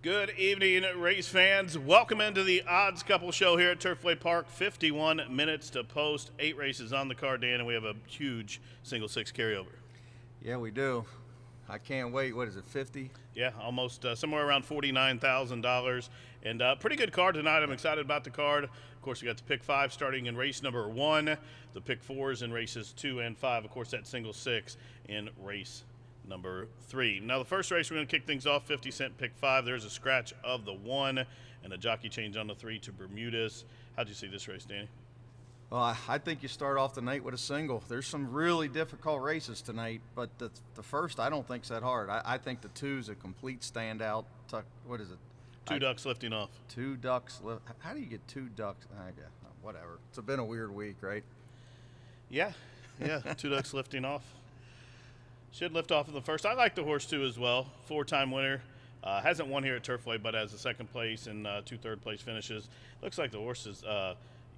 Good evening, race fans. Welcome into the Odds Couple Show here at Turfway Park. 51 minutes to post. 8 races on the card, Dan, and we have a huge single six carryover. Yeah, we do. I can't wait. What is it, 50? Yeah, almost somewhere around $49,000. And pretty good card tonight. I'm excited about the card. Of course, we got the pick 5 starting in race number 1. The pick 4s in races 2 and 5. Of course, that single 6 in race number 3. Now, the first race, we're going to kick things off, 50-cent pick 5. There's a scratch of the 1 and a jockey change on the 3 to Bermudas. How'd you see this race, Danny? Well, I think you start off the night with a single. There's some really difficult races tonight, but the first I don't think's that hard. I think the 2's a complete standout. What is it? Two ducks lifting off. 2 ducks. How do you get 2 ducks? Whatever. It's been a weird week, right? Yeah, 2 ducks lifting off. Should lift off in the first. I like the horse, too, as well. 4-time winner. Hasn't won here at Turfway, but has a second place and 2 third-place finishes. Looks like the horse is,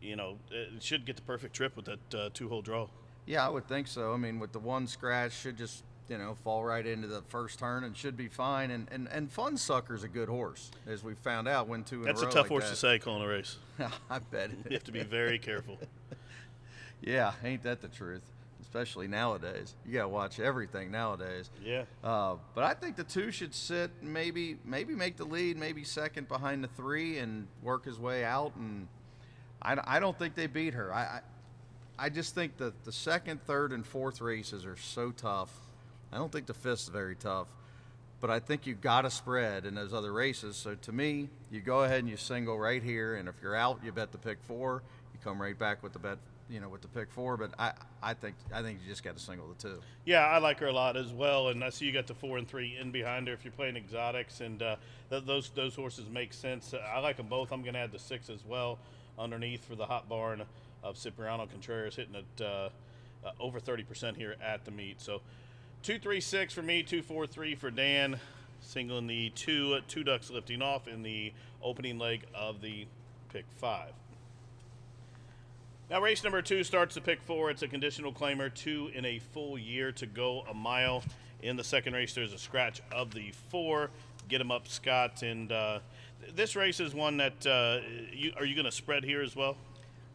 it should get the perfect trip with that 2-hole draw. Yeah, I would think so. I mean, with the 1 scratch, should just, fall right into the first turn and should be fine. And Fun Sucker's a good horse, as we found out, win 2 in a row. That's a tough horse to say, calling a race. I bet it is. You have to be very careful. Yeah, ain't that the truth? Especially nowadays. You got to watch everything nowadays. Yeah. But I think the 2 should sit, maybe make the lead, maybe second behind the 3 and work his way out. And I don't think they beat her. I just think that the second, third, and fourth races are so tough. I don't think the 5th's very tough. But I think you got to spread in those other races. So to me, you go ahead and you single right here. And if you're out, you bet the pick 4. You come right back with the bet, with the pick 4, but I think you just got to single the 2. Yeah, I like her a lot as well, and I see you got the 4 and 3 in behind her if you're playing exotics, and those horses make sense. I like them both. I'm going to add the 6 as well underneath for the hot barn of Cipriano Contreras, hitting at over 30% here at the meet. So 2-3-6 for me, 2-4-3 for Dan, singling the 2 ducks lifting off in the opening leg of the pick 5. Now, race number 2 starts the pick 4. It's a conditional claimer, 2 in a full year to go a mile. In the second race, there's a scratch of the 4. Get him up, Scott. And this race is one that are you going to spread here as well?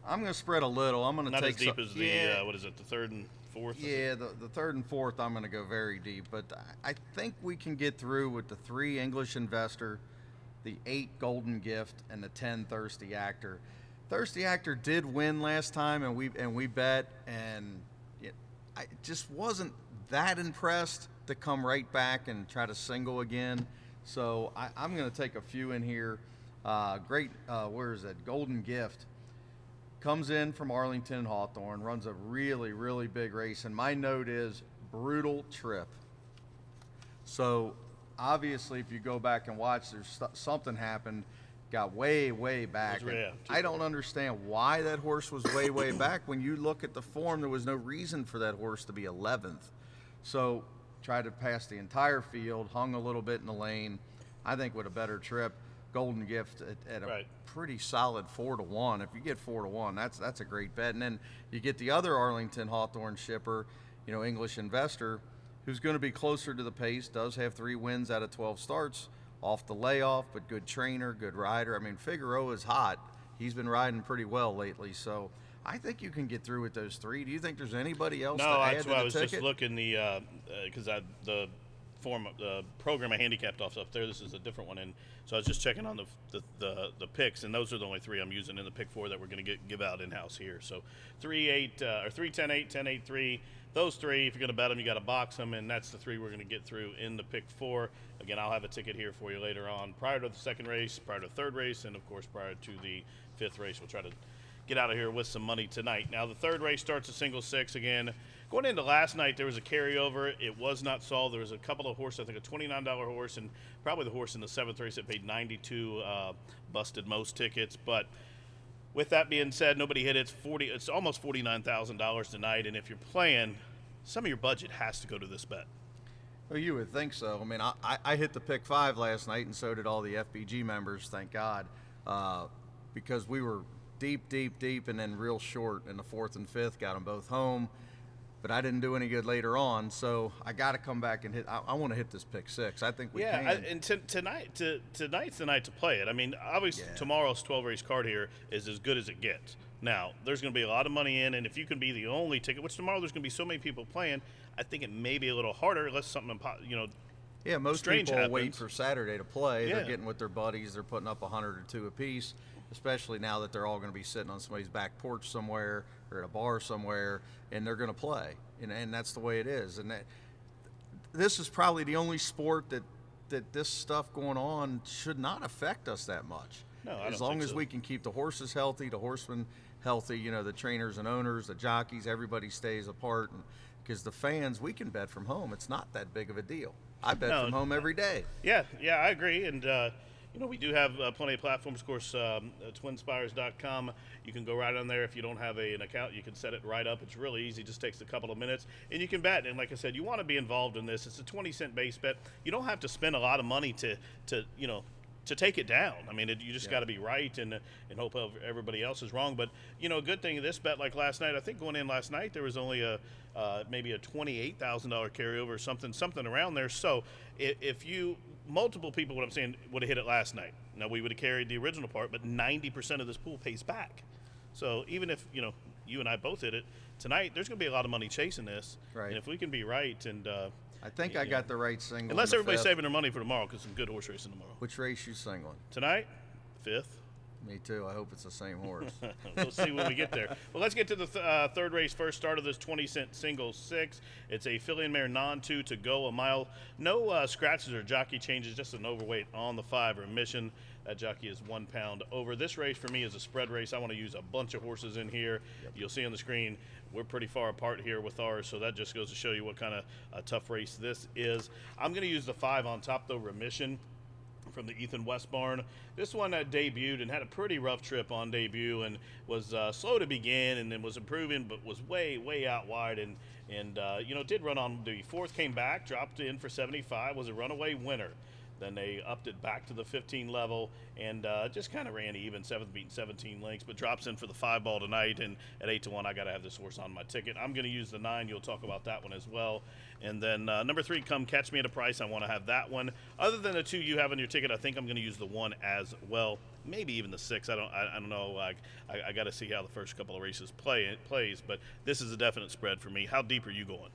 I'm going to spread a little. I'm going to not take as deep as the what is it, the 3rd and 4th? Yeah, the 3rd and 4th. I'm going to go very deep, but I think we can get through with the 3 English Investor, the 8 Golden Gift, and the 10 Thirsty Actor. Thirsty Actor did win last time, and we bet, and I just wasn't that impressed to come right back and try to single again. So I'm going to take a few in here. Where is that? Golden Gift comes in from Arlington and Hawthorne, runs a really, really big race, and my note is brutal trip. So obviously, if you go back and watch, there's something happened. Got way, way back. I don't understand why that horse was way, way back. When you look at the form, there was no reason for that horse to be 11th. So tried to pass the entire field, hung a little bit in the lane. I think with a better trip, Golden Gift at a pretty solid 4-1. If you get 4-1, that's a great bet. And then you get the other Arlington Hawthorne shipper, English Investor, who's going to be closer to the pace, does have 3 wins out of 12 starts. Off the layoff, but good trainer, good rider. I mean, Figueroa is hot. He's been riding pretty well lately, so I think you can get through with those 3. Do you think there's anybody else to add to the ticket? No, that's why I was just looking because the program I handicapped off up there. This is a different one, and so I was just checking on the picks, and those are the only 3 I'm using in the pick 4 that we're going to give out in house here. So 3-8 or 3-10-8, 10-8, 3. Those 3, if you're going to bet them, you got to box them, and that's the 3 we're going to get through in the pick 4. Again, I'll have a ticket here for you later on, prior to the second race, prior to the third race, and of course prior to the 5th race. We'll try to get out of here with some money tonight. Now, the third race starts a single 6 again. Going into last night, there was a carryover. It was not solved. There was a couple of horses, I think a $29 horse, and probably the horse in the 7th race that paid $92, busted most tickets. But with that being said, nobody hit it. It's almost $49,000 tonight, and if you're playing, some of your budget has to go to this bet. Well, you would think so. I mean, I hit the pick 5 last night, and so did all the FBG members, thank God, because we were deep, and then real short in the 4th and 5th, got them both home. But I didn't do any good later on, so I got to come back and hit. I want to hit this pick 6. I think we can. And tonight's the night to play it. I mean, obviously tomorrow's 12 race card here is as good as it gets. Now, there's going to be a lot of money in, and if you can be the only ticket, which tomorrow there's going to be so many people playing, I think it may be a little harder unless something, Yeah, most strange people happens. wait for Saturday to play. Yeah. They're getting with their buddies. They're putting up 100 or 2 apiece, especially now that they're all going to be sitting on somebody's back porch somewhere or at a bar somewhere, and they're going to play. And that's the way it is. And this is probably the only sport that this stuff going on should not affect us that much. No, I as don't long think as so. we can keep the horses healthy, the horsemen healthy, the trainers and owners, the jockeys, everybody stays apart. Because the fans, we can bet from home. It's not that big of a deal. I bet from home every day. Yeah, I agree. And, we do have plenty of platforms. Of course, twinspires.com. You can go right on there. If you don't have an account, you can set it right up. It's really easy. Just takes a couple of minutes. And you can bet. And like I said, you want to be involved in this. It's a 20-cent base bet. You don't have to spend a lot of money to take it down. I mean, you just got to be right and hope everybody else is wrong. But, a good thing in this bet, like last night, I think going in last night, there was only maybe a $28,000 carryover or something around there. So if multiple people, what I'm saying, would have hit it last night. Now, we would have carried the original part, but 90% of this pool pays back. So even if, you and I both hit it, tonight there's going to be a lot of money chasing this. Right. And if we can be right and I think I got the right single. unless in the everybody's 5th. saving their money for tomorrow because some good horse racing tomorrow. Which race you singling? Tonight, 5th. Me too. I hope it's the same horse. We'll see when we get there. Well, let's get to the third race first. Start of this 20-cent single 6. It's a filly and mare non-2 to go a mile. No scratches or jockey changes, just an overweight on the 5 remission. That jockey is 1 pound over. This race for me is a spread race. I want to use a bunch of horses in here. Yep. You'll see on the screen we're pretty far apart here with ours, so that just goes to show you what kind of a tough race this is. I'm going to use the 5 on top, though, remission from the Ethan West barn. This one debuted and had a pretty rough trip on debut and was slow to begin and then was improving but was way out wide and did run on the 4th, came back, dropped in for 75, was a runaway winner. Then they upped it back to the 15 level and just kind of ran even, 7th beating 17 lengths, but drops in for the 5 ball tonight. And at 8-1, I got to have this horse on my ticket. I'm going to use the 9. You'll talk about that one as well. And then number 3, Come Catch Me at a Price. I want to have that one. Other than the 2 you have on your ticket, I think I'm going to use the 1 as well. Maybe even the 6. I don't know. I got to see how the first couple of races plays, but this is a definite spread for me. How deep are you going?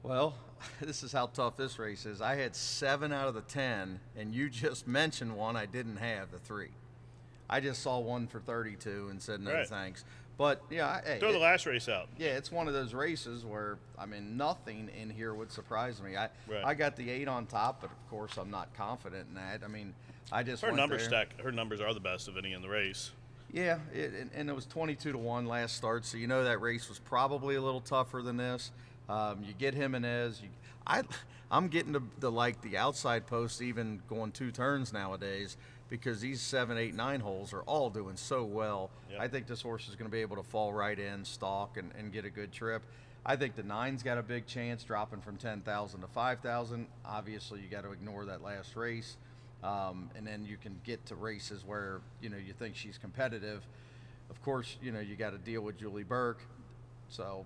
Well, this is how tough this race is. I had 7 out of the 10, and you just mentioned one I didn't have, the 3. I just saw one for 32 and said no right. Thanks. But yeah, hey, throw the last race out. Yeah, it's one of those races where nothing in here would surprise me. I got the 8 on top, but of course I'm not confident in that. I mean, I just her went number there. stack. Her numbers are the best of any in the race. Yeah, and it was 22-1 last start, so that race was probably a little tougher than this. You get Jimenez. I'm getting to like the outside post even going 2 turns nowadays because these 7, 8, 9 holes are all doing so well. Yep. I think this horse is going to be able to fall right in, stalk, and get a good trip. I think the 9's got a big chance dropping from 10,000 to 5,000. Obviously, you got to ignore that last race. And then you can get to races where, you think she's competitive. Of course, you got to deal with Julie Burke. So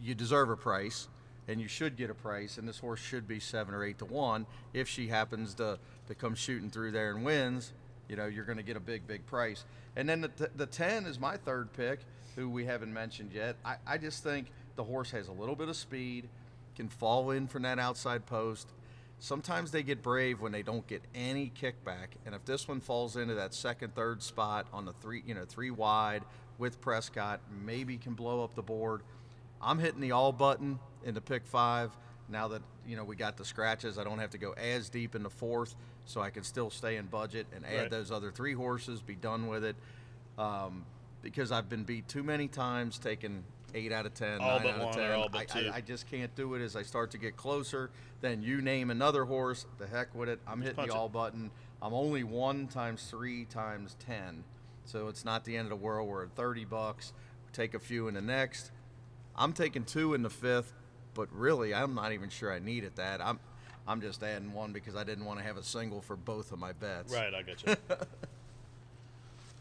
you deserve a price, and you should get a price, and this horse should be 7 or 8-1. If she happens to come shooting through there and wins, you're going to get a big price. And then the 10 is my third pick, who we haven't mentioned yet. I just think the horse has a little bit of speed, can fall in from that outside post. Sometimes they get brave when they don't get any kickback, and if this one falls into that second, third spot on the 3 wide with Prescott, maybe can blow up the board. I'm hitting the all button in the pick 5. Now that, we got the scratches, I don't have to go as deep in the 4th, so I can still stay in budget and add those other 3 horses, be done with it. Because I've been beat too many times, taking 8 out of 10, all 9 but out of 1 10. or all but 2. I just can't do it as I start to get closer. Then you name another horse, the heck with it. I'm hitting the all button. I'm only 1 times 3 times 10. So it's not the end of the world. We're at $30. Take a few in the next. I'm taking 2 in the 5th. but really, I'm not even sure I needed that. I'm just adding one because I didn't want to have a single for both of my bets. Right, I got you.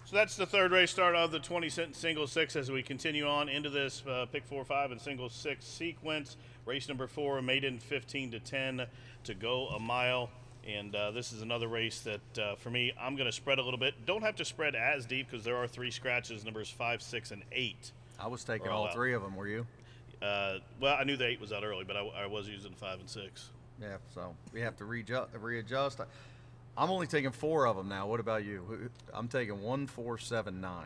So that's the third race start of the 20-cent single six as we continue on into this pick 4, 5, and single six sequence. Race number 4, maiden 15 to 10 to go a mile. And this is another race that, for me, I'm going to spread a little bit. Don't have to spread as deep because there are 3 scratches, numbers 5, 6, and 8. I was taking all 3 of them, were you? Well, I knew the 8 was out early, but I was using 5 and 6. Yeah, so we have to readjust. I'm only taking 4 of them now. What about you? I'm taking 1, 4, 7, 9.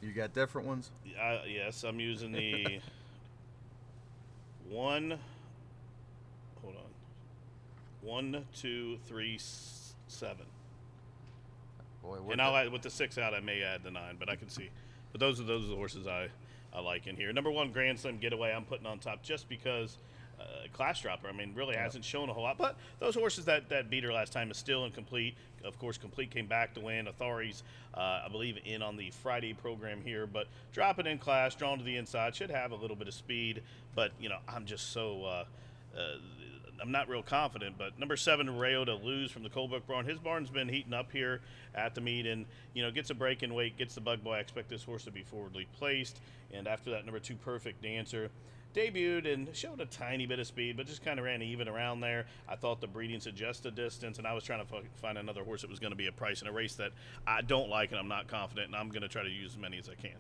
You got different ones? Yes, I'm using the 1. Hold on. 1, 2, 3, 7. Boy, and with the 6 out, I may add the 9, but I can see. But those are the horses I like in here. Number 1, Grand Slam Getaway, I'm putting on top just because class dropper. I mean, really hasn't shown a whole lot. But those horses that beat her last time is still incomplete. Of course, Complete came back to win. Authorities, I believe, in on the Friday program here. But dropping in class, drawn to the inside, should have a little bit of speed. But, I'm just so I'm not real confident. But number 7, Rayo to Lose from the Colebrook barn. His barn's been heating up here at the meet and, gets a break in weight, gets the bug boy. I expect this horse to be forwardly placed. And after that, number 2, Perfect Dancer. Debuted and showed a tiny bit of speed, but just kind of ran even around there. I thought the breeding suggested distance, and I was trying to find another horse that was going to be a price in a race that I don't like and I'm not confident, and I'm going to try to use as many as I can.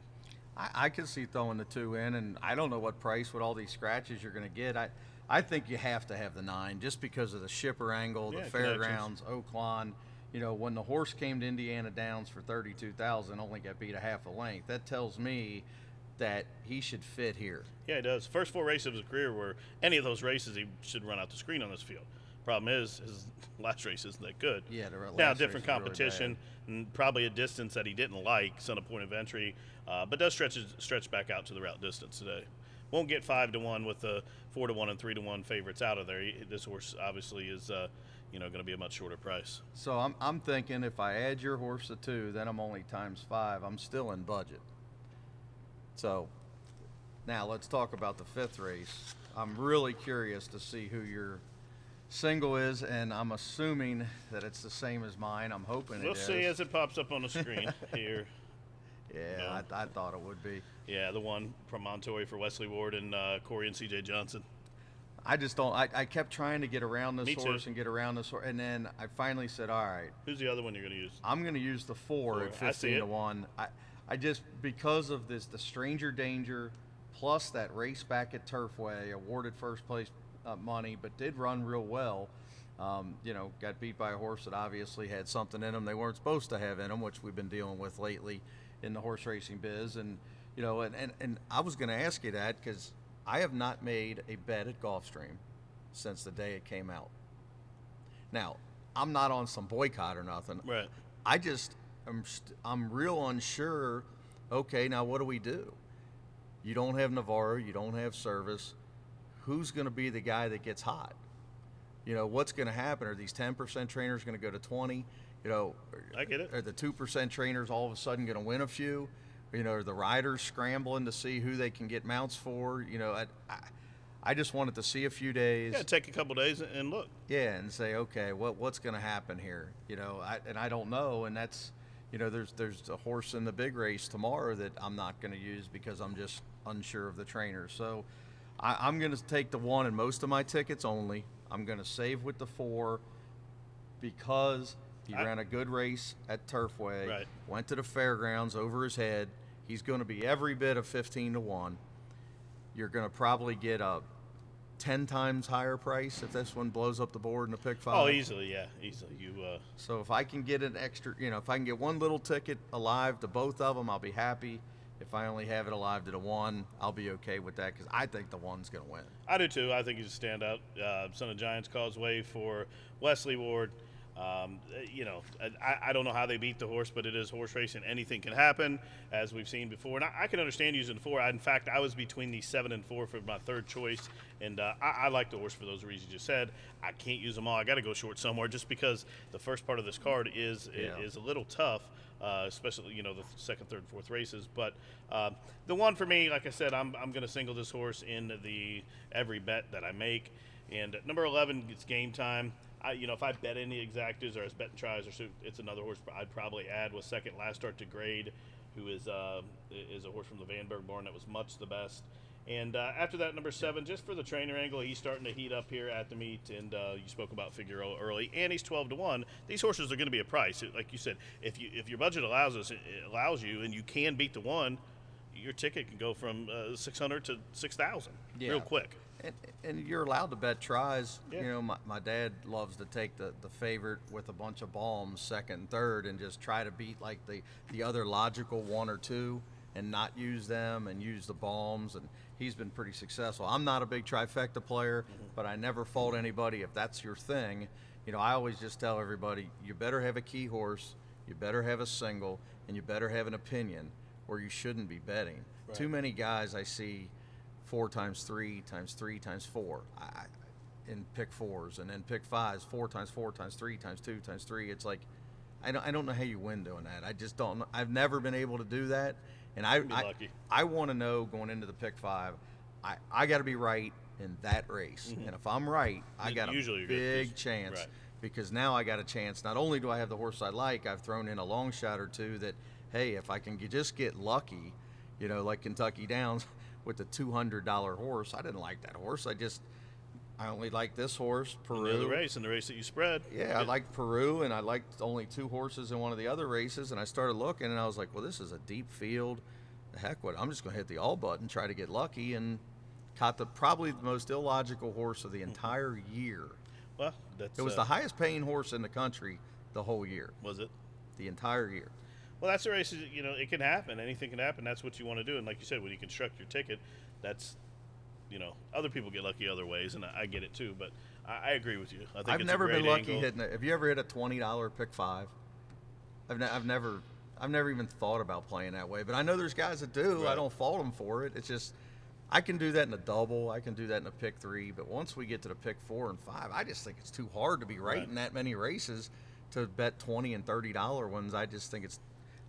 I can see throwing the 2 in, and I don't know what price with all these scratches you're going to get. I think you have to have the 9 just because of the shipper angle, the fairgrounds, Oaklawn. When the horse came to Indiana Downs for $32,000, only got beat a half a length. That tells me that he should fit here. Yeah, he does. First 4 races of his career were any of those races he should run out the screen on this field. Problem is, his last race isn't that good. Yeah, now different competition really and probably a distance that he didn't like, son of point of entry, but does stretch back out to the route distance today. Won't get 5 to 1 with the 4 to 1 and 3 to 1 favorites out of there. This horse obviously is going to be a much shorter price. So I'm thinking if I add your horse to 2, then I'm only times 5. I'm still in budget. So now let's talk about the 5th race. I'm really curious to see who your single is, and I'm assuming that it's the same as mine. I'm hoping we'll see as it pops up on the screen here. Yeah, I thought it would be. Yeah, the one from Montoya for Wesley Ward and Corey and C.J. Johnson. I just don't. I kept trying to get around this horse too. and get around this horse, and then I finally said, all right. Who's the other one you're going to use? I'm going to use the 4 at 15 to 1. I just, because of the Stranger Danger, plus that race back at Turfway, awarded first place money, but did run real well. Got beat by a horse that obviously had something in them they weren't supposed to have in them, which we've been dealing with lately in the horse racing biz. And I was going to ask you that because I have not made a bet at Gulfstream since the day it came out. Now, I'm not on some boycott or nothing. Right. I'm real unsure. Okay, now what do we do? You don't have Navarro. You don't have Service. Who's going to be the guy that gets hot? What's going to happen? Are these 10% trainers going to go to 20? I get it. Are the 2% trainers all of a sudden going to win a few? Are the riders scrambling to see who they can get mounts for? I just wanted to see a few days. Yeah, take a couple days and look. Yeah, and say, okay, what's going to happen here? I don't know, and that's, there's a horse in the big race tomorrow that I'm not going to use because I'm just unsure of the trainer. So I'm going to take the 1 in most of my tickets only. I'm going to save with the 4 because he ran a good race at Turfway. Right. Went to the fairgrounds over his head. He's going to be every bit of 15 to 1. You're going to probably get a 10 times higher price if this one blows up the board in the pick 5. Oh, easily, yeah, easily. So if I can get an extra, if I can get one little ticket alive to both of them, I'll be happy. If I only have it alive to the 1, I'll be okay with that because I think the 1's going to win. I do too. I think he's a standout. Son of Giants Causeway for Wesley Ward. You know, I don't know how they beat the horse, but it is horse racing. Anything can happen, as we've seen before. And I can understand using 4. In fact, I was between the 7 and 4 for my third choice, and I like the horse for those reasons you just said. I can't use them all. I got to go short somewhere, just because the first part of this card is a little tough. Especially, you know, the second, third, fourth races. But the one for me, like I said, I'm going to single this horse in every bet that I make. And at number 11, it's Game Time. You know, if I bet any exactas or as betting tries, it's another horse I'd probably add. Was second last start to Grade, who is a horse from the Vandenberg barn that was much the best. And after that, number 7, just for the trainer angle, he's starting to heat up here at the meet. And you spoke about Figueroa early, and he's 12-1. These horses are going to be a price, like you said. If your budget allows you, and you can beat the 1, your ticket can go from 600 to 6,000 real quick. And you're allowed to bet tries. Yeah. You know, my dad loves to take the favorite with a bunch of bombs, second and third, and just try to beat like the other logical 1 or 2 and not use them and use the bombs. And he's been pretty successful. I'm not a big trifecta player, but I never fault anybody if that's your thing. You know, I always just tell everybody, you better have a key horse, you better have a single, and you better have an opinion, or you shouldn't be betting. Right. Too many guys I see 4 times 3 times 3 times 4 in pick 4s, and then pick 5s 4 times 4 times 3 times 2 times 3. It's like I don't know how you win doing that. I just don't know. I've never been able to do that, and I want to know going into the pick 5, I got to be right in that race, and if I'm right, I got a big chance. Right. Because now I got a chance. Not only do I have the horse I like, I've thrown in a long shot or two that, hey, if I can just get lucky, you know, like Kentucky Downs with the $200 horse. I didn't like that horse. I only like this horse, Peru. In the race that you spread. Yeah, I liked Peru, and I liked only 2 horses in one of the other races, and I started looking, and I was like, well, this is a deep field. The heck with it. I'm just going to hit the all button, try to get lucky, and caught probably the most illogical horse of the entire year. Well, it was the highest paying horse in the country the whole year. Was it? The entire year. Well, that's the race. You know, it can happen. Anything can happen. That's what you want to do. And like you said, when you construct your ticket, that's, you know, other people get lucky other ways, and I get it too. But I agree with you. I think I've never been lucky hitting it. Have you ever hit a $20 pick 5? I've never even thought about playing that way. But I know there's guys that do. Right. I don't fault them for it. It's just I can do that in a double. I can do that in a pick 3. But once we get to the pick 4 and 5, I just think it's too hard to be right in that many races to bet $20 and $30 ones. I just think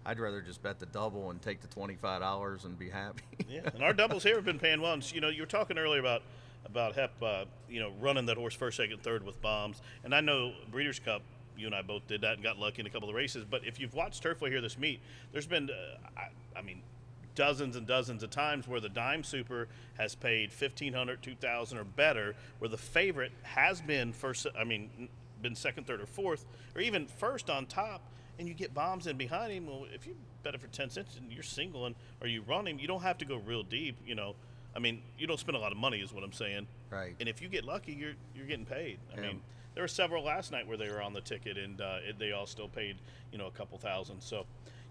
I'd rather just bet the double and take the $25 and be happy. Yeah, and our doubles here have been paying well. And, you know, you were talking earlier about Hep, you know, running that horse first, second, third with bombs. And I know Breeders' Cup, you and I both did that and got lucky in a couple of races. But if you've watched Turfway here this meet, there's been, I mean, dozens and dozens of times where the dime super has paid $1,500, $2,000 or better, where the favorite has been been second, third, or fourth, or even first on top. And you get bombs in behind him. Well, if you bet it for 10 cents and you're singling or you run him, you don't have to go real deep. You know, I mean, you don't spend a lot of money, is what I'm saying. Right. And if you get lucky, you're getting paid. I mean, there were several last night where they were on the ticket and they all still paid, you know, a couple thousand. So,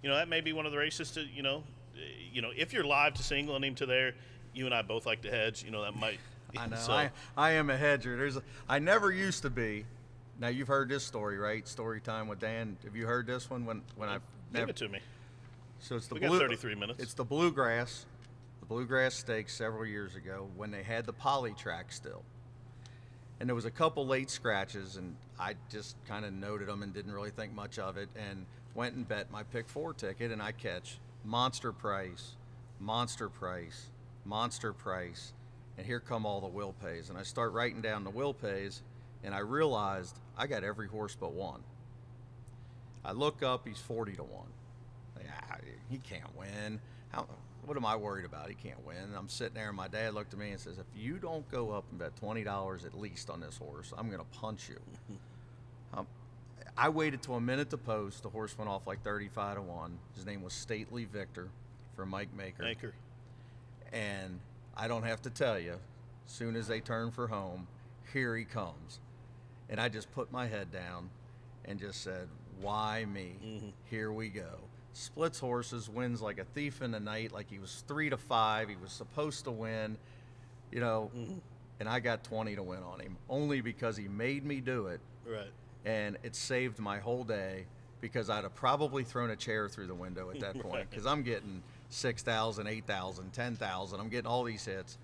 you know, that may be one of the races to, you know, if you're live to singling him to there, you and I both like to hedge. You know, that might. I know. So, I am a hedger. I never used to be. Now, you've heard this story, right? Story time with Dan. Have you heard this one? Give it to me. So it's We got 33 minutes. It's the Bluegrass Stakes several years ago when they had the poly track still. And there was a couple late scratches, and I just kind of noted them and didn't really think much of it, and went and bet my pick 4 ticket, and I catch monster price, monster price, monster price, and here come all the will pays. And I start writing down the will pays, and I realized I got every horse but one. I look up, he's 40-1. He can't win. What am I worried about? He can't win. And I'm sitting there, and my dad looked at me and says, if you don't go up and bet $20 at least on this horse, I'm going to punch you. I waited till a minute to post. The horse went off like 35-1. His name was Stately Victor from Mike Maker. And I don't have to tell you, as soon as they turn for home, here he comes. And I just put my head down and just said, why me? Mm-hmm. Here we go. Splits horses, wins like a thief in the night, like he was 3-5. He was supposed to win, you know, and I got 20 to win on him, only because he made me do it. Right. and it saved my whole day because I'd have probably thrown a chair through the window at that point because I'm getting 6,000, 8,000, 10,000. I'm getting all these hits.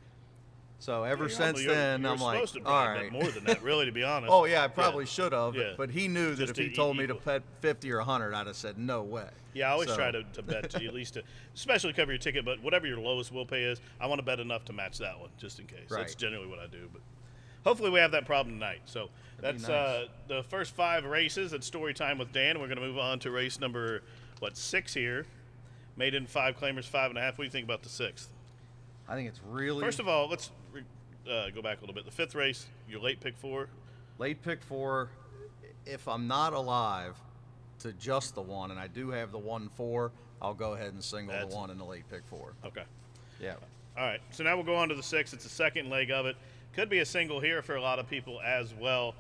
So ever since then, I'm like, supposed to all probably right. bet more than that, really, to be honest. Oh yeah, I probably should have. Yeah. But he knew that Just if he to told me to equal. bet 50 or 100, I'd have said no way. Yeah, I always So- try to bet to at least to, especially cover your ticket, but whatever your lowest will pay is, I want to bet enough to match that one, just in case. That's Right. generally what I do. But hopefully we have that problem tonight. So That'd be that's nice. the first 5 races. It's story time with Dan. We're going to move on to race number, 6 here. Maiden 5 claimers, 5.5. What do you think about the 6th? I think it's really First of all, let's go back a little bit. The 5th race, your late pick 4. late pick 4. If I'm not alive to just the 1, and I do have the 1-4, I'll go ahead and single That's- the 1 in the late pick 4. Okay. Yeah. All right, so now we'll go on to the 6th. It's the second leg of it. Could be a single here for a lot of people as well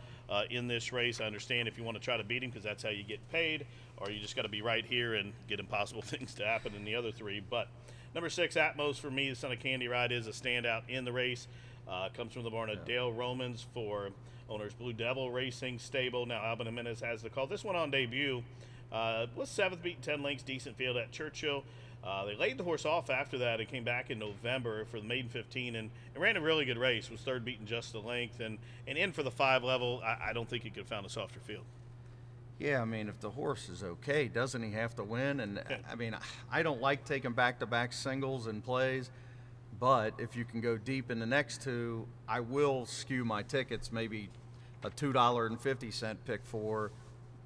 in this race. I understand if you want to try to beat him because that's how you get paid, or you just got to be right here and get impossible things to happen in the other 3. But number 6, Atmos, for me, the son of Candy Ride, is a standout in the race. Comes from the barn of Dale Romans for owners Blue Devil Racing Stable. Now Alvin Jimenez has the call. This one on debut was 7th, beaten 10 lengths, decent field at Churchill. They laid the horse off after that and came back in November for the maiden 15 and ran a really good race. Was 3rd, beaten just the length, and in for the 5 level. I don't think he could have found a softer field. Yeah, I mean, if the horse is okay, doesn't he have to win? And Okay. I mean, I don't like taking back-to-back singles and plays, but if you can go deep in the next 2, I will skew my tickets, maybe a $2.50 pick 4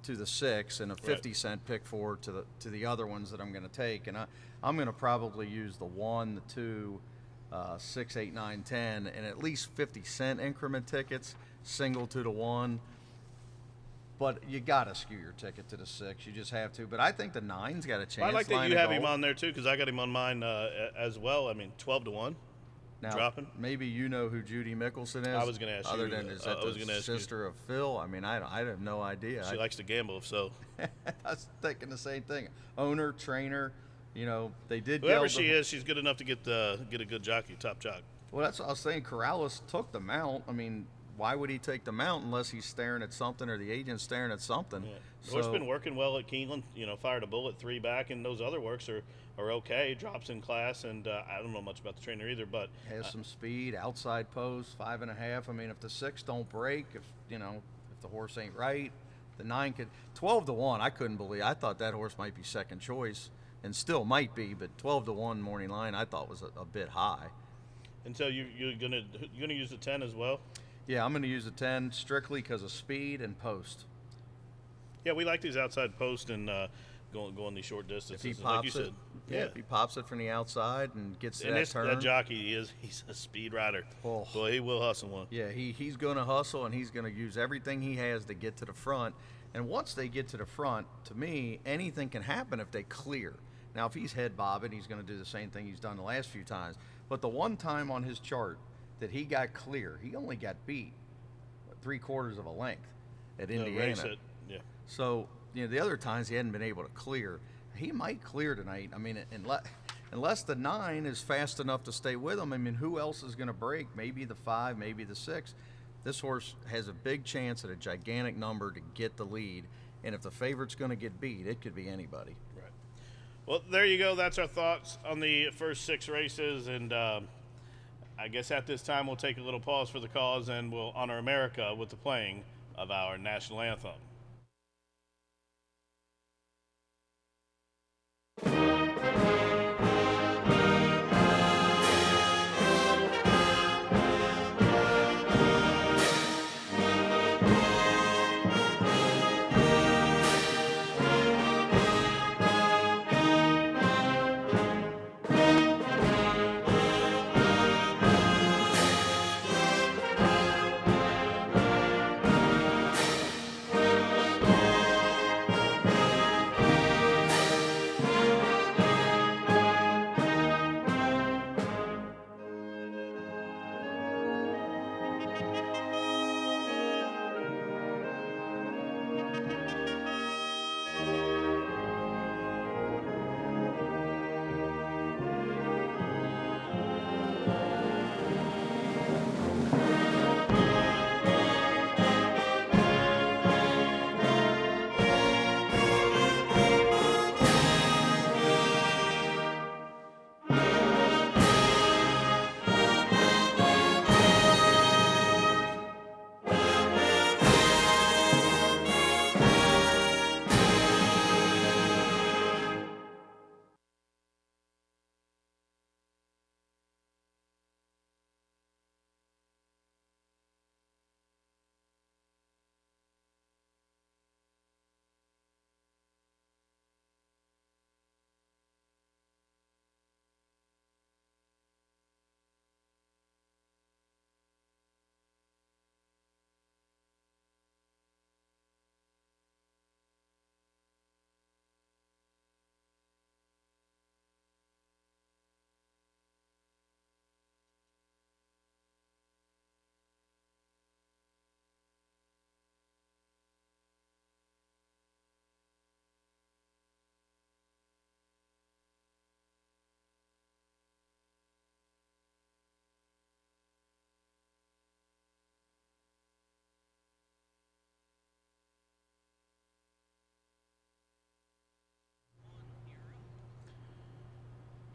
to the 6 and a 50-cent pick 4 to the other ones that I'm going to take. And I'm going to probably use the 1, the 2, 6, 8, 9, 10, and at least 50-cent increment tickets, single to the 1. But you got to skew your ticket to the 6. You just have to. But I think the 9's got a chance. I like that line you of have him gold. on there too because I got him on mine as well. I mean, 12-1. Now, dropping. maybe you know who Judy Mickelson is. I was gonna ask Other you, than is I that was the gonna ask you. sister of Phil? I mean, I have no idea. She likes to gamble, if so. I was thinking the same thing. Owner, trainer, they did. Whoever yell she is, she's good enough to get a good jockey, top jock. Well, that's what I was saying. Corrales took the mount. I mean, why would he take the mount unless he's staring at something or the agent's staring at something? Yeah. The horse been working well at Keeneland. Fired a bullet 3 back, and those other works are okay. Drops in class, and I don't know much about the trainer either, but Has some speed, outside post, 5.5. I mean, if the 6 don't break, if the horse ain't right, the 9 could. 12-1, I couldn't believe. I thought that horse might be second choice, and still might be, but 12-1 morning line I thought was a bit high. and so you're gonna use the 10 as well. Yeah, I'm going to use a 10 strictly because of speed and post. Yeah, we like these outside posts and going these short distances. If he like you pops it, said. yeah, if he pops it from the outside and gets to And that turn. that jockey he's a speed rider. Oh. Boy, he will hustle one. Yeah, he's going to hustle, and he's going to use everything he has to get to the front. And once they get to the front, to me, anything can happen if they clear. Now, if he's head bobbing, he's going to do the same thing he's done the last few times. But the one time on his chart that he got clear, he only got beat 3/4 of a length at Indiana. Race it. Yeah. So, the other times he hadn't been able to clear. He might clear tonight. I mean, unless the 9 is fast enough to stay with him, I mean, who else is going to break? Maybe the 5, maybe the 6. This horse has a big chance at a gigantic number to get the lead. And if the favorite's going to get beat, it could be anybody. Right. Well, there you go. That's our thoughts on the first 6 races. And I guess at this time we'll take a little pause for the cause and we'll honor America with the playing of our national anthem.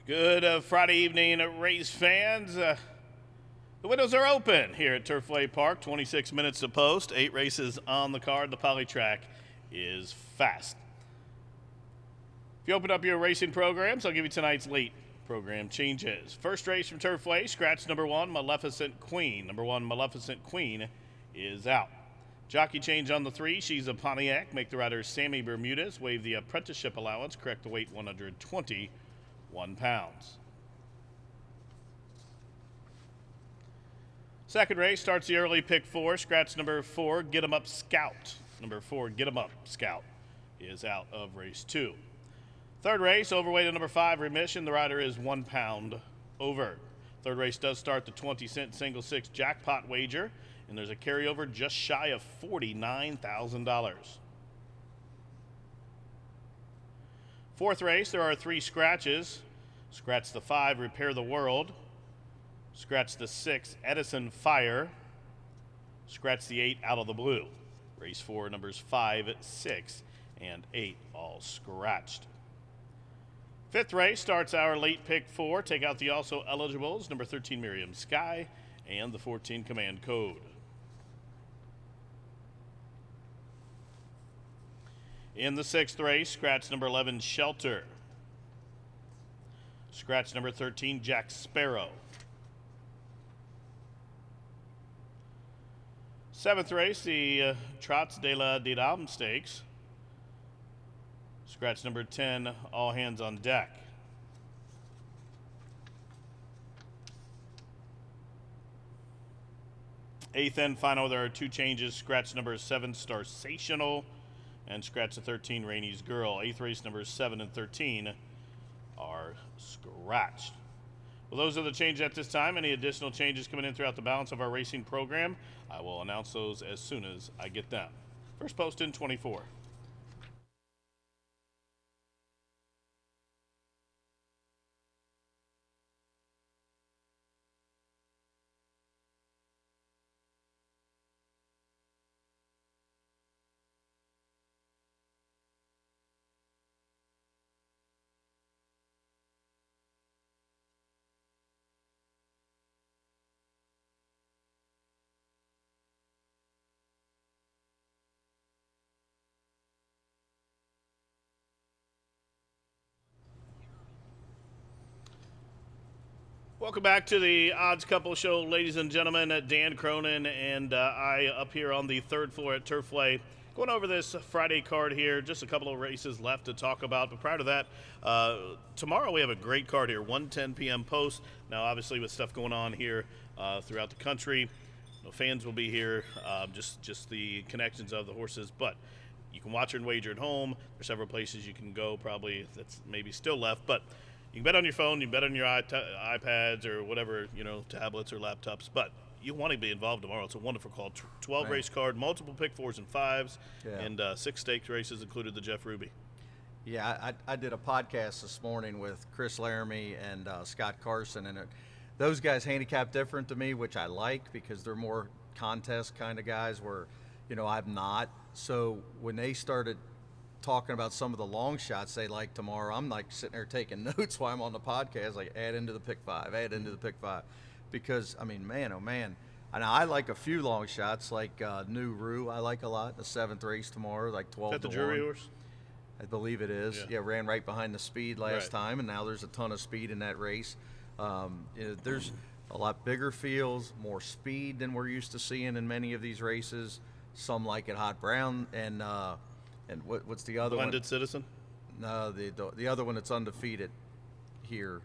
Good Friday evening, race fans. The windows are open here at Turfway Park. 26 minutes to post. 8 races on the card. The poly track is fast. If you open up your racing programs, I'll give you tonight's late program changes. First race from Turfway, scratch number 1, Maleficent Queen. Number 1, Maleficent Queen is out. Jockey change on the 3, she's a Pontiac. Make the rider Sammy Bermudez. Waive the apprenticeship allowance. Correct the weight 121 pounds. Second race starts the early pick 4. Scratch number 4, Get 'em Up Scout. Number 4, Get 'em Up Scout is out of race 2. Third race, overweight of number 5, Remission. The rider is 1 pound over. Third race does start the 20-cent single 6 jackpot wager, and there's a carryover just shy of $49,000. Fourth race, there are 3 scratches. Scratch the 5, Repair the World. Scratch the 6, Edison Fire. Scratch the 8, Out of the Blue. Race 4, numbers 5, 6, and 8 all scratched. Fifth race starts our late pick 4. Take out the also eligibles, number 13, Miriam Sky, and the 14, Command Code. In the 6th race, scratch number 11, Shelter. Scratch number 13, Jack Sparrow. 7th race, the Trots de la Didam Stakes. Scratch number 10, All Hands on Deck. Eighth and final, there are 2 changes. Scratch number 7, Starsational, and scratch the 13, Rainey's Girl. 8th race, numbers 7 and 13 are scratched. Well, those are the changes at this time. Any additional changes coming in throughout the balance of our racing program, I will announce those as soon as I get them. First post in 24. Welcome back to the Odds Couple Show, ladies and gentlemen. Dan Cronin and I up here on the 3rd floor at Turfway, going over this Friday card here. Just a couple of races left to talk about. But prior to that, tomorrow we have a great card here, 1:10 p.m. post. Now, obviously, with stuff going on here throughout the country, fans will be here, just the connections of the horses. But you can watch and wager at home. There's several places you can go, probably that's maybe still left. But you can bet on your phone, you can bet on your iPads or whatever, tablets or laptops. But you want to be involved tomorrow. It's a wonderful call. 12 race card, multiple pick 4s and 5s, and 6 stakes races, included the Jeff Ruby. Yeah, I did a podcast this morning with Chris Laramie and Scott Carson, and those guys handicap different to me, which I like because they're more contest kind of guys where, I'm not. So when they started talking about some of the long shots they like tomorrow, I'm like sitting there taking notes while I'm on the podcast, like add into the pick 5, because man, oh man, and I like a few long shots like New Rue. I like a lot. The 7th race tomorrow, like 12 Is that to the jury 1. horse? I believe it is. Yeah, ran right behind the speed last time, and now there's a ton of speed in that race. There's a lot bigger fields, more speed than we're used to seeing in many of these races. Some like it Hot Brown, and what's the other Blended one? Citizen? No, the other one that's undefeated here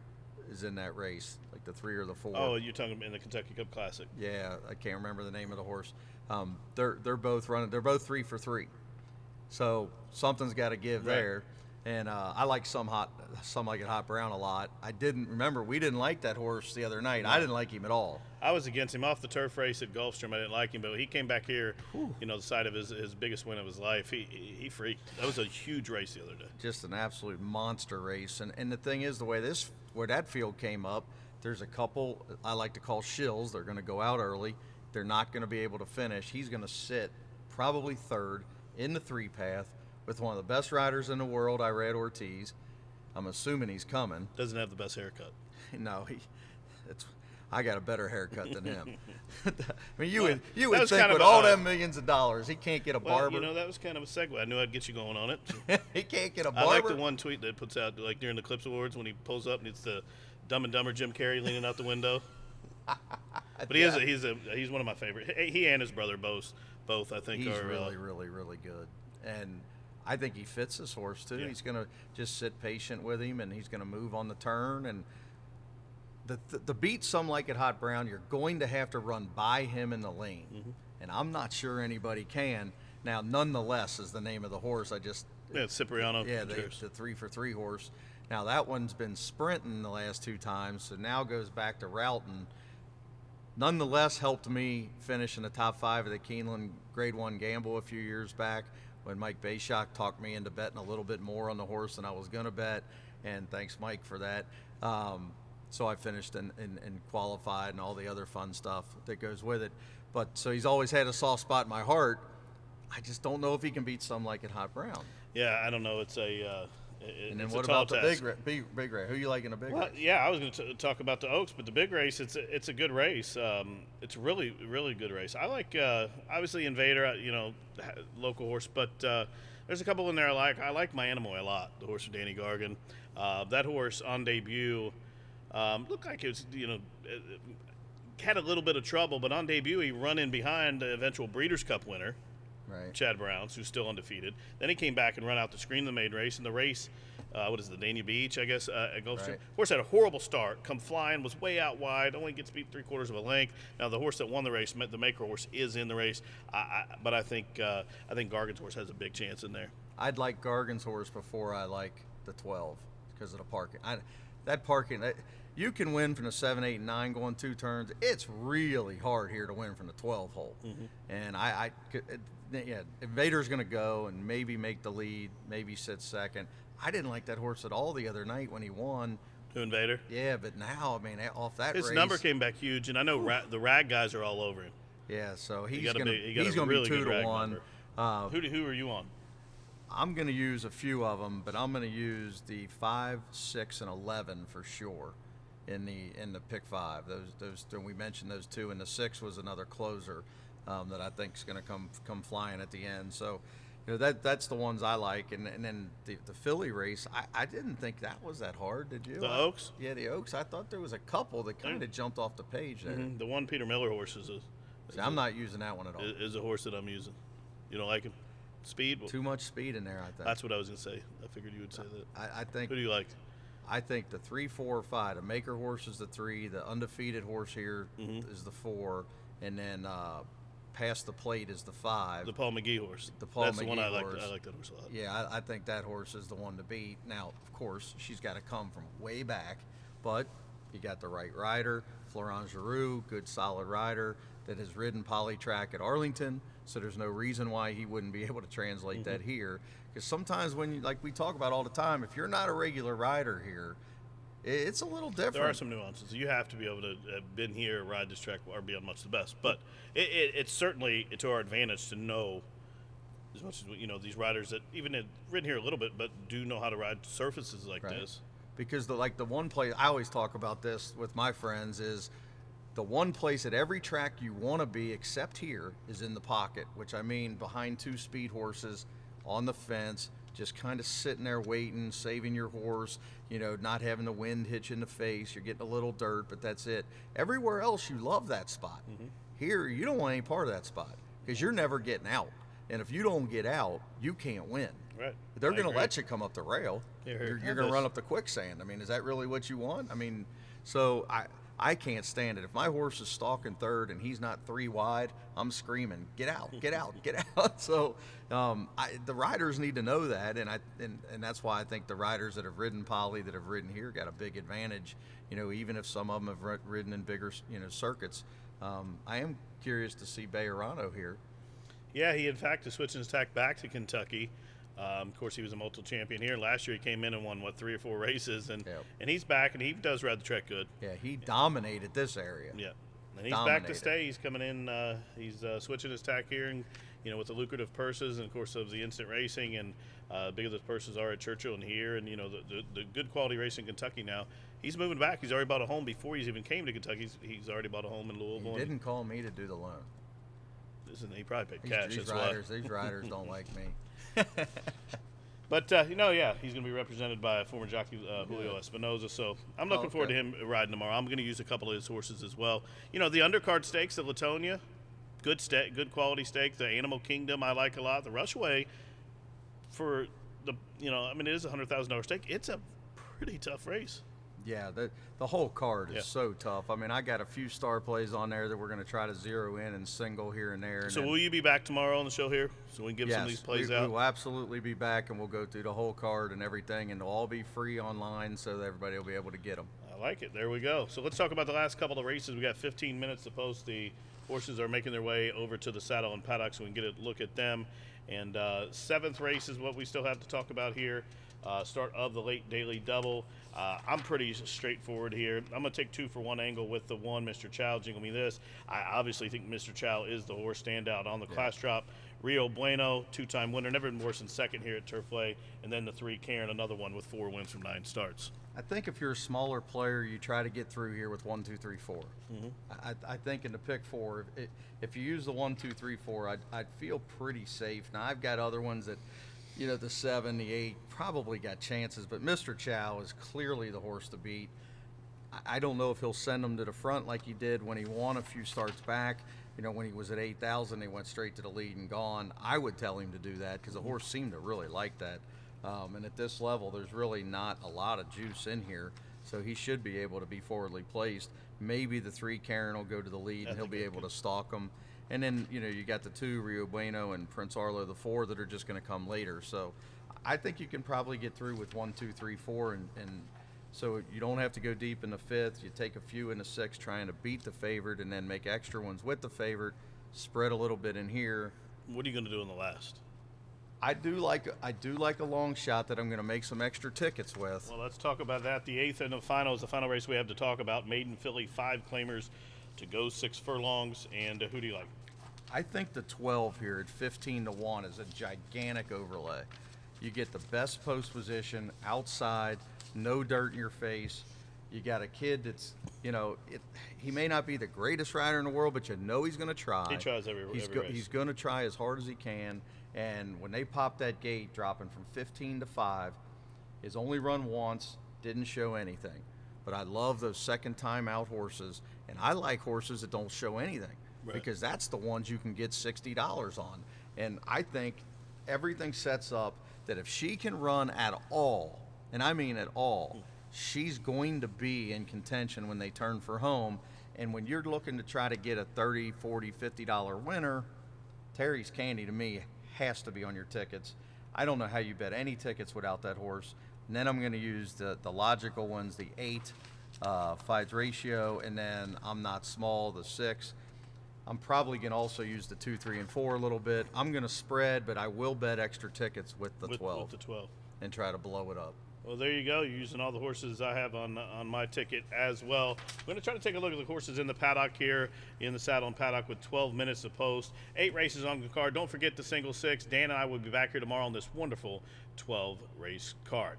is in that race, like the 3 or the 4. Oh, you're talking about in the Kentucky Cup Classic. Yeah, I can't remember the name of the horse. They're both running. They're both 3 for 3. So something's got to give there. And I like some like it Hot Brown a lot. I didn't remember. We didn't like that horse the other night. I didn't like him at all. I was against him off the turf race at Gulfstream. I didn't like him, but he came back here, the side of his biggest win of his life. He freaked. That was a huge race the other day. Just an absolute monster race. And the thing is, where that field came up, there's a couple I like to call shills. They're going to go out early. They're not going to be able to finish. He's going to sit probably 3rd in the 3 path with one of the best riders in the world, Irad Ortiz. I'm assuming he's coming. Doesn't have the best haircut. No, I got a better haircut than him. I mean, you Well, would that was think kind with of all a- them millions of dollars, he can't get a Well, barber. you know, that was kind of a segue. I knew I'd get you going on it. He can't get a I barber. like the one tweet that puts out, like during the Clips Awards, when he pulls up and it's the Dumb and Dumber Jim Carrey leaning out the window. But Yeah. he's one of my favorite. He and his brother both I think He's are really good, and I think he fits this horse too. Yeah. He's going to just sit patient with him, and he's going to move on the turn. And the beat Some Like It Hot Brown, you're going to have to run by him in the lane, and I'm not sure anybody can. Now, Nonetheless is the name of the horse. it's Cipriano. Yeah, Contreras. the 3-for-3 horse. Now that one's been sprinting the last 2 times, so now goes back to routing. Nonetheless helped me finish in the top 5 of the Keeneland Grade 1 Gamble a few years back when Mike Bayshock talked me into betting a little bit more on the horse than I was going to bet, and thanks, Mike, for that. So I finished and qualified and all the other fun stuff that goes with it. But so he's always had a soft spot in my heart. I just don't know if he can beat Some Like It Hot Brown. Yeah, I don't know. It's And then it's what a tall about the task. big race? Who you like in a big Well, race? yeah, I was going to talk about the Oaks, but the big race, it's a good race. It's a really, really good race. I like, obviously, Invader, local horse, but there's a couple in there I like. I like My Animal a lot, the horse of Danny Gargan. That horse on debut looked like it was, had a little bit of trouble, but on debut he run in behind the eventual Breeders' Cup winner, Right. Chad Browns, who's still undefeated. Then he came back and run out to screen the main race. And the race, the Dania Beach, I guess, at Gulfstream. Right. Horse had a horrible start, come flying, was way out wide, only gets beat 3/4 of a length. Now, the horse that won the race, the maker horse, is in the race. But I think Gargan's horse has a big chance in there. I'd like Gargan's horse before I like the 12 because of the parking. You can win from the 7, 8, and 9 going 2 turns. It's really hard here to win from the 12 hole. And Invader's going to go and maybe make the lead, maybe sit second. I didn't like that horse at all the other night when he won. To Invader. Yeah, but now, I mean, off that His race, number came back huge, and I know the rag guys are all over him. Yeah, so he's got a going big- he got a to really be 2 good to rag 1. number. Who are you on? I'm going to use a few of them, but I'm going to use the 5, 6, and 11 for sure in the pick 5. Those we mentioned those 2, and the 6 was another closer that I think is going to come flying at the end. So, that's the ones I like. And then the Philly race, I didn't think that was that hard. Did you? The Oaks? Yeah, the Oaks. I thought there was a couple that kind of jumped off the page there. The one Peter Miller horse is See, I'm not using that one at all. is a horse that I'm using. You don't like him? Speed? Well, Too much speed in there, I think. that's what I was going to say. I figured you would say that. I think. Who do you like? I think the 3, 4, 5. The maker horse is the 3. The undefeated horse here is the 4, and then past the plate is the 5. The Paul McGee horse. The Paul That's the one McGee I like. horse. I like that horse a lot. Yeah, I think that horse is the one to beat. Now, of course, she's got to come from way back, but you got the right rider, Florent Giroux, good solid rider that has ridden Polytrack at Arlington, so there's no reason why he wouldn't be able to translate that here. Because sometimes when like we talk about all the time, if you're not a regular rider here, it's a little different. There are some nuances. You have to be able to have been here, ride this track, or be on much the best. But it's certainly to our advantage to know as much as these riders that even have ridden here a little bit, but do know how to ride surfaces like Right. this. Because the one place I always talk about this with my friends is the one place at every track you want to be except here is in the pocket, which I mean behind 2 speed horses on the fence, just kind of sitting there waiting, saving your horse, not having the wind hit you in the face. You're getting a little dirt, but that's it. Everywhere else you love that spot. Here you don't want any part of that spot because you're never getting out. And if you don't get out, you can't win. Right. They're I going to agree. let you come up the rail. Yeah, You're have going to run this. up the quicksand. I mean, is that really what you want? I mean, so I can't stand it. If my horse is stalking third and he's not 3 wide, I'm screaming, get out, get out, get out. So the riders need to know that, and that's why I think the riders that have ridden Poly, that have ridden here, got a big advantage. Even if some of them have ridden in bigger circuits. I am curious to see Bayerano here. Yeah, he in fact is switching his tack back to Kentucky. Of course, he was a multiple champion here. Last year, he came in and won 3 or 4 races, and Yep. and he's back, and he does ride the track good. Yeah, he dominated this area. Yeah, And he's back to stay. He's coming in. He's switching his tack here, and with the lucrative purses, and of course of the instant racing, and big of those purses are at Churchill and here, and the good quality racing in Kentucky now. He's moving back. He's already bought a home before he's even came to Kentucky. He's already bought a home in Louisville. He didn't call me to do the loan. He probably paid cash. These riders don't like me. But, he's going to be represented by a former jockey, Julio Espinoza. So I'm looking forward to him riding tomorrow. I'm going to use a couple of his horses as well. The undercard stakes at Latonia, good quality stake. The Animal Kingdom I like a lot. The Rushway, for it is a $100,000 stake. It's a pretty tough race. Yeah, the whole card is so tough. I mean, I got a few star plays on there that we're going to try to zero in and single here and there. And so will you be back tomorrow on the show here so we can give some of these plays out? We will absolutely be back, and we'll go through the whole card and everything, and they'll all be free online so that everybody will be able to get them. I like it. There we go. So let's talk about the last couple of races. We got 15 minutes to post. The horses are making their way over to the saddle and paddock so we can get a look at them. And seventh race is what we still have to talk about here. Start of the late daily double. I'm pretty straightforward here. I'm going to take 2 for 1 angle with the 1, Mr. Chow. Jingle me this. I obviously think Mr. Chow is the horse standout on the class drop. Rio Bueno, 2-time winner, never been worse than second here at Turfway. And then the 3, Karen, another one with 4 wins from 9 starts. I think if you're a smaller player, you try to get through here with 1, 2, 3, 4. I think in the pick 4, if you use the 1, 2, 3, 4, I'd feel pretty safe. Now I've got other ones that, the 7, the 8 probably got chances, but Mr. Chow is clearly the horse to beat. I don't know if he'll send him to the front like he did when he won a few starts back. When he was at 8,000, he went straight to the lead and gone. I would tell him to do that because the horse seemed to really like that. And at this level, there's really not a lot of juice in here, so he should be able to be forwardly placed. Maybe the 3, Karen, will go to the lead, and he'll be able to stalk him. And then, you got the 2, Rio Bueno and Prince Arlo, the 4, that are just going to come later. So I think you can probably get through with 1, 2, 3, 4. And so you don't have to go deep in the 5th. You take a few in the 6th trying to beat the favorite and then make extra ones with the favorite, spread a little bit in here. What are you going to do in the last? I do like a long shot that I'm going to make some extra tickets with. Well, let's talk about that. The 8th and the final is the final race we have to talk about. Maiden Filly, 5 claimers to go 6 furlongs. And who do you like? I think the 12 here at 15 to 1 is a gigantic overlay. You get the best post position outside, no dirt in your face. You got a kid that's, he may not be the greatest rider in the world, but he's going to try. He tries every race. He's going to try as hard as he can. And when they pop that gate, dropping from 15 to 5, his only run once, didn't show anything. But I love those second time out horses, and I like horses that don't show anything. Right. Because that's the ones you can get $60 on. And I think everything sets up that if she can run at all, and I mean at all, she's going to be in contention when they turn for home. And when you're looking to try to get a $30, $40, $50 winner, Terry's Candy to me has to be on your tickets. I don't know how you bet any tickets without that horse. And then I'm going to use the logical ones, the 8, Fides Ratio, and then I'm Not Small, the 6. I'm probably going to also use the 2, 3, and 4 a little bit. I'm going to spread, but I will bet extra tickets with the 12. With the 12. And try to blow it up. Well, there you go. You're using all the horses I have on my ticket as well. I'm going to try to take a look at the horses in the paddock here, in the saddle and paddock with 12 minutes to post. 8 races on the card. Don't forget the single 6. Dan and I will be back here tomorrow on this wonderful 12-race card.